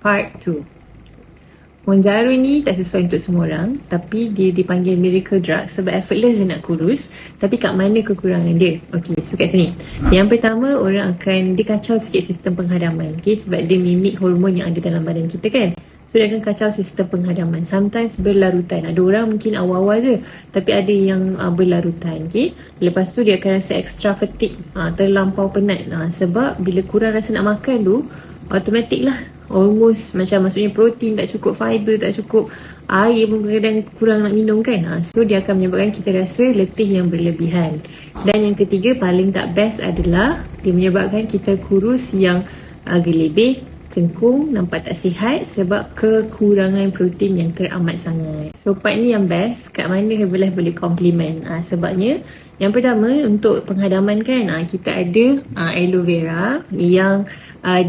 Part 2. Mounjaro ni tak sesuai untuk semua orang, tapi dia dipanggil miracle drug sebab effortless dia nak kurus. Tapi kat mana kekurangan dia? Okey, so kat sini. Yang pertama, orang akan kacau sikit sistem penghadaman. Okay, sebab dia mimik hormon yang ada dalam badan kita kan. So dia akan kacau sistem penghadaman. Sometimes berlarutan. Ada orang mungkin awal-awal je, tapi ada yang berlarutan. Okay. Lepas tu dia akan rasa extra fatigue, terlampau penat. Sebab bila kurang rasa nak makan tu, automatik lah. Almost macam maksudnya protein tak cukup, fiber tak cukup, air pun kadang kurang nak minum kan. So dia akan menyebabkan kita rasa letih yang berlebihan. Dan yang ketiga, paling tak best adalah dia menyebabkan kita kurus yang gelebih, cengkung, nampak tak sihat sebab kekurangan protein yang teramat sangat. So part ni yang best, kat mana Herbalife boleh compliment. Sebabnya yang pertama, untuk penghadaman kan, kita ada aloe vera yang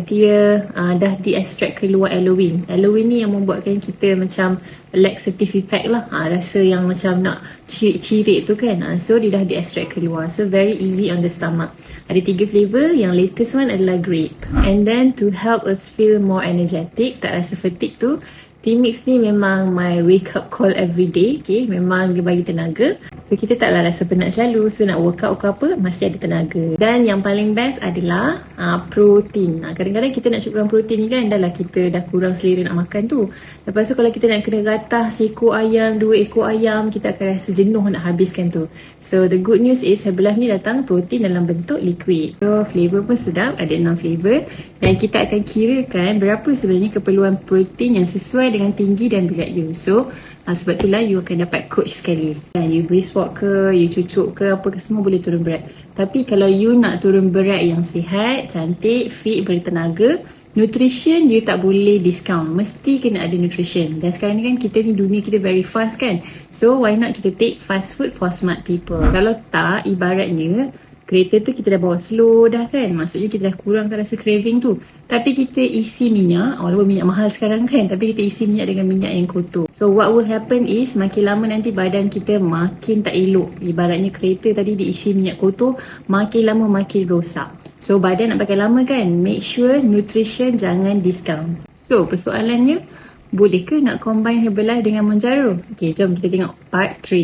dia dah di-extract keluar aloe. Aloe ni yang membuatkan kita macam laxative effect lah, rasa yang macam nak cirit tu kan. So dia dah di-extract keluar, so very easy on the stomach. Ada 3 flavor, yang latest one adalah grape. And then to help us feel more energetic, tak rasa fatigue tu, T-Mix ni memang my wake up call every day. Okay, memang dia bagi tenaga. So kita taklah rasa penat selalu. So nak workout ke apa, masih ada tenaga. Dan yang paling best adalah protein. Kadang-kadang kita nak cukupkan protein ni kan, dah lah kita dah kurang selera nak makan tu. Lepas tu kalau kita nak kena gatah seekor ayam, 2 ekor ayam, kita akan rasa jenuh nak habiskan tu. So the good news is Herbalife ni datang protein dalam bentuk liquid. So flavor pun sedap, ada 6 flavor. Dan kita akan kirakan berapa sebenarnya keperluan protein yang sesuai dengan tinggi dan berat you. So sebab itulah you akan dapat coach sekali. You brisk walk ke, you cucuk ke, apa ke, semua boleh turun berat. Tapi kalau you nak turun berat yang sihat, cantik, fit, bertenaga, nutrition you tak boleh discount. Mesti kena ada nutrition. Dan sekarang ni kan kita ni, dunia kita very fast kan. So why not kita take fast food for smart people. Kalau tak, ibaratnya kereta tu kita dah bawa slow dah kan. Maksudnya kita dah kurangkan rasa craving tu. Tapi kita isi minyak, walaupun minyak mahal sekarang kan, tapi kita isi minyak dengan minyak yang kotor. So what will happen is, makin lama nanti badan kita makin tak elok. Ibaratnya kereta tadi diisi minyak kotor, makin lama makin rosak. So badan nak pakai lama kan, make sure nutrition jangan discount. So persoalannya, boleh ke nak combine Herbalife dengan Mounjaro? Okay, jom kita tengok part 3.